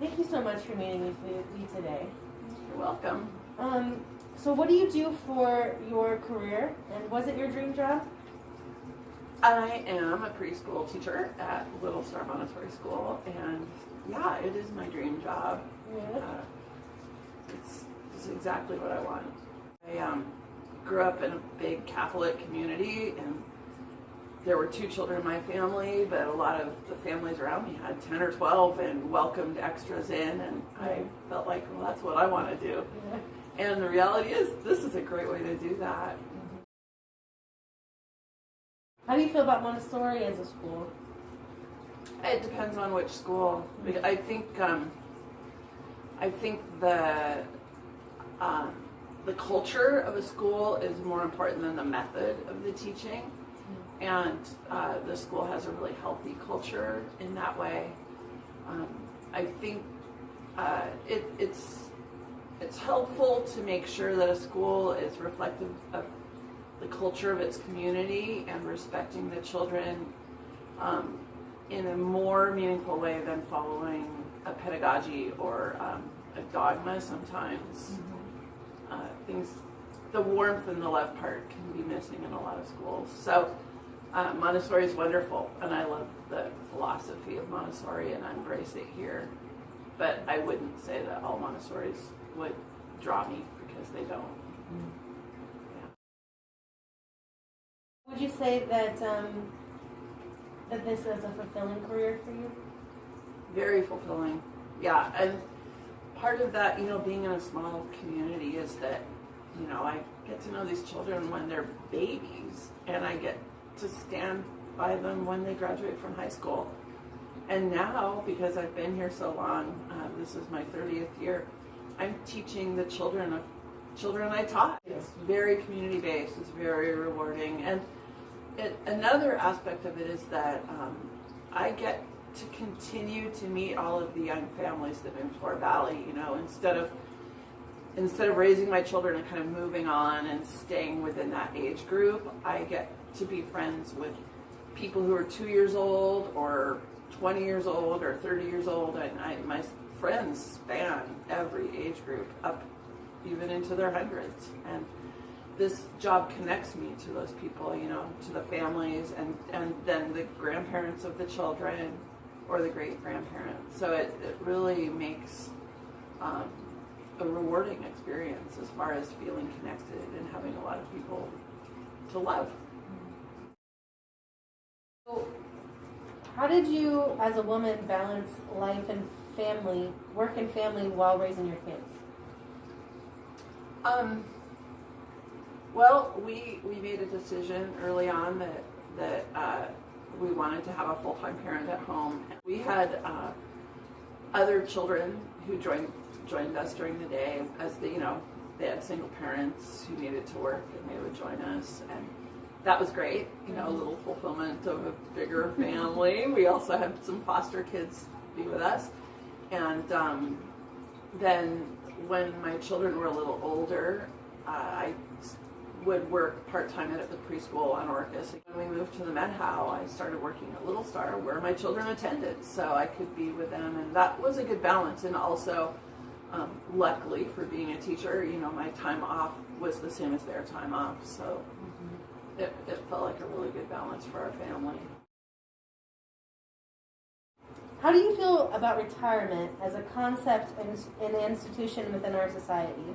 Thank you so much for meeting with me today. You're welcome. So what do you do for your career, and was it your dream job? I am a preschool teacher at Little Star Montessori School, and yeah, it is my dream job. Yeah. It's exactly what I want. I grew up in a big Catholic community, and there were 2 children in my family, but a lot of the families around me had 10 or 12 and welcomed extras in, and I felt like, well, that's what I want to do. Yeah. And the reality is, this is a great way to do that. How do you feel about Montessori as a school? It depends on which school. I think the culture of a school is more important than the method of the teaching, and the school has a really healthy culture in that way. I think it's helpful to make sure that a school is reflective of the culture of its community and respecting the children in a more meaningful way than following a pedagogy or a dogma sometimes. The warmth and the love part can be missing in a lot of schools. So Montessori is wonderful, and I love the philosophy of Montessori, and I embrace it here. But I wouldn't say that all Montessoris would draw me, because they don't. Would you say that that this is a fulfilling career for you? Very fulfilling. Yeah, and part of that, being in a small community is that, I get to know these children when they're babies, and I get to stand by them when they graduate from high school. And now, because I've been here so long, this is my 30th year, I'm teaching the children I taught. It's very community-based, it's very rewarding. And another aspect of it is that I get to continue to meet all of the young families that move to our valley. Instead of raising my children and kind of moving on and staying within that age group, I get to be friends with people who are 2 years old or 20 years old or 30 years old. And my friends span every age group up even into their hundreds. And this job connects me to those people, to the families, and then the grandparents of the children or the great-grandparents. So it really makes a rewarding experience as far as feeling connected and having a lot of people to love. So how did you, as a woman, balance life and family, work and family, while raising your kids? Well, we made a decision early on that we wanted to have a full-time parent at home. We had other children who joined us during the day, as they had single parents who needed to work, and they would join us, and that was great. A little fulfillment of a bigger family. We also had some foster kids be with us, and then when my children were a little older, I would work part-time at the preschool on Orcas. When we moved to the Medhow, I started working at Little Star, where my children attended, so I could be with them, and that was a good balance. And also, luckily for being a teacher, my time off was the same as their time off, so it felt like a really good balance for our family. How do you feel about retirement as a concept and an institution within our society?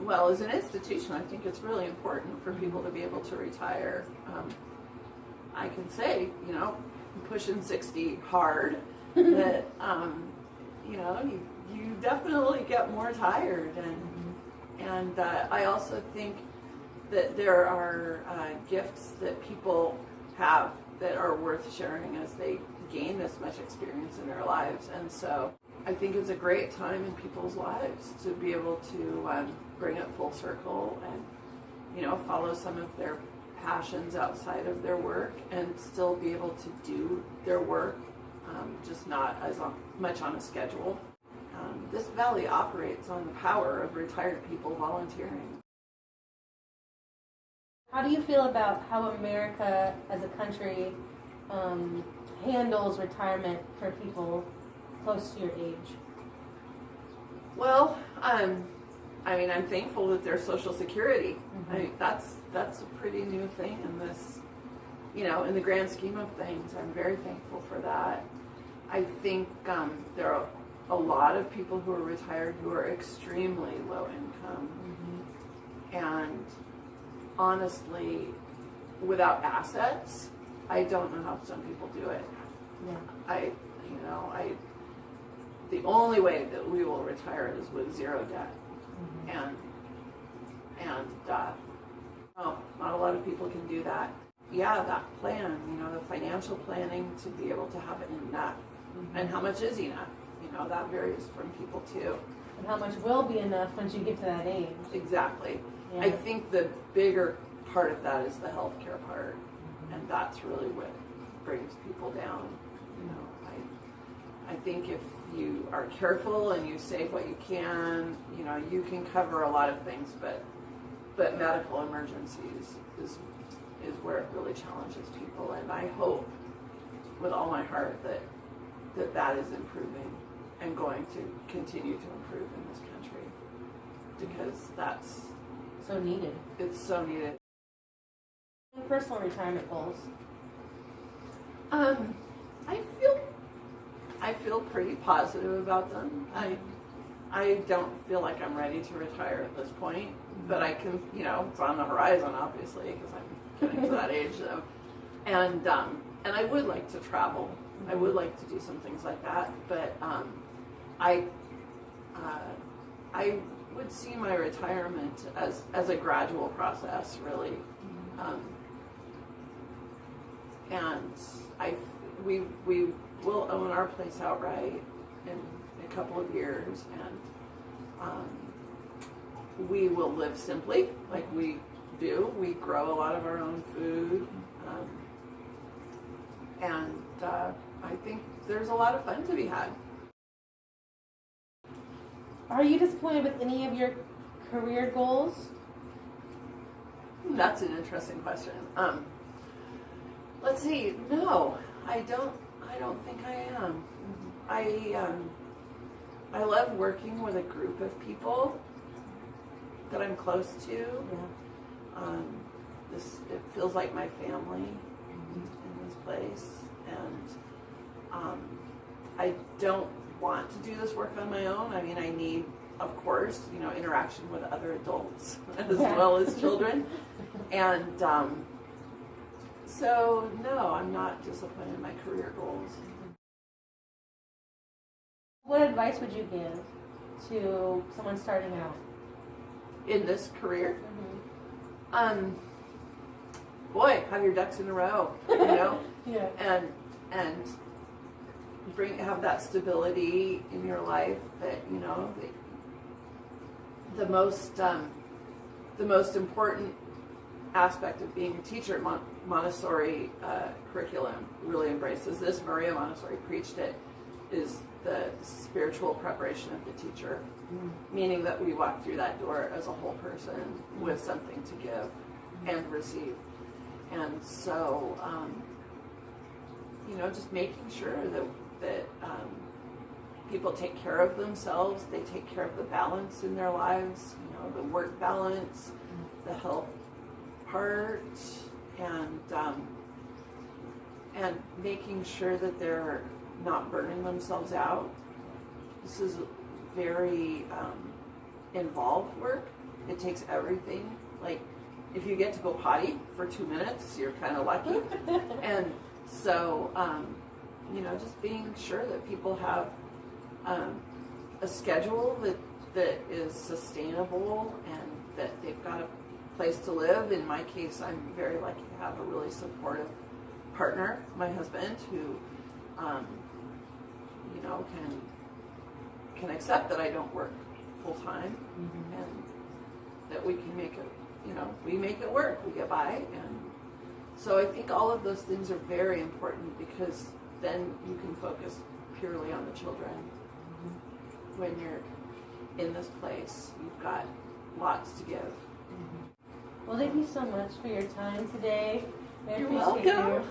Well, as an institution, I think it's really important for people to be able to retire. I can say, pushing 60 hard, that, you definitely get more tired. And I also think that there are gifts that people have that are worth sharing as they gain this much experience in their lives. And so I think it's a great time in people's lives to be able to bring it full circle and, follow some of their passions outside of their work and still be able to do their work, just not as much on a schedule. This valley operates on the power of retired people volunteering. How do you feel about how America as a country handles retirement for people close to your age? Well, I mean, I'm thankful that there's Social Security. Mm-hmm. I mean, that's a pretty new thing in this, in the grand scheme of things. I'm very thankful for that. I think there are a lot of people who are retired who are extremely low income, and honestly, without assets, I don't know how some people do it. Yeah. The only way that we will retire is with zero debt. Not a lot of people can do that. Yeah, that plan, the financial planning to be able to have enough. And how much is enough? That varies from people too. And how much will be enough once you get to that age? Exactly. Yeah. I think the bigger part of that is the healthcare part. And that's really what brings people down. I think if you are careful and you save what you can, you can cover a lot of things, but medical emergencies is where it really challenges people. And I hope with all my heart that is improving and going to continue to improve in this country, because that's so needed. It's so needed. Personal retirement goals. I feel pretty positive about them. I don't feel like I'm ready to retire at this point, but I can, it's on the horizon, obviously, because I'm getting to that age. And I would like to travel. I would like to do some things like that, but I would see my retirement as a gradual process, really. And we will own our place outright in a couple of years, and we will live simply like we do. We grow a lot of our own food, and I think there's a lot of fun to be had. Are you disappointed with any of your career goals? That's an interesting question. Let's see. No, I don't think I am. I love working with a group of people that I'm close to. Yeah. It feels like my family in this place, and I don't want to do this work on my own. I mean, I need, of course, interaction with other adults as well as children, and so no, I'm not disappointed in my career goals. What advice would you give to someone starting out in this career? Boy, have your ducks in a row, Yeah. and have that stability in your life that the most important aspect of being a teacher. Montessori curriculum really embraces this. Maria Montessori preached it, is the spiritual preparation of the teacher, meaning that we walk through that door as a whole person with something to give and receive. And so, just making sure that people take care of themselves, they take care of the balance in their lives, the work balance, the health part, and making sure that they're not burning themselves out. This is very involved work. It takes everything. Like, if you get to go potty for 2 minutes, you're kind of lucky. And so, just being sure that people have a schedule that is sustainable and that they've got a place to live. In my case, I'm very lucky to have a really supportive partner, my husband, who can accept that I don't work full time, and that we can make it, we make it work, we get by. And so I think all of those things are very important, because then you can focus purely on the children. When you're in this place, you've got lots to give. Well, thank you so much for your time today. I You're appreciate welcome. you.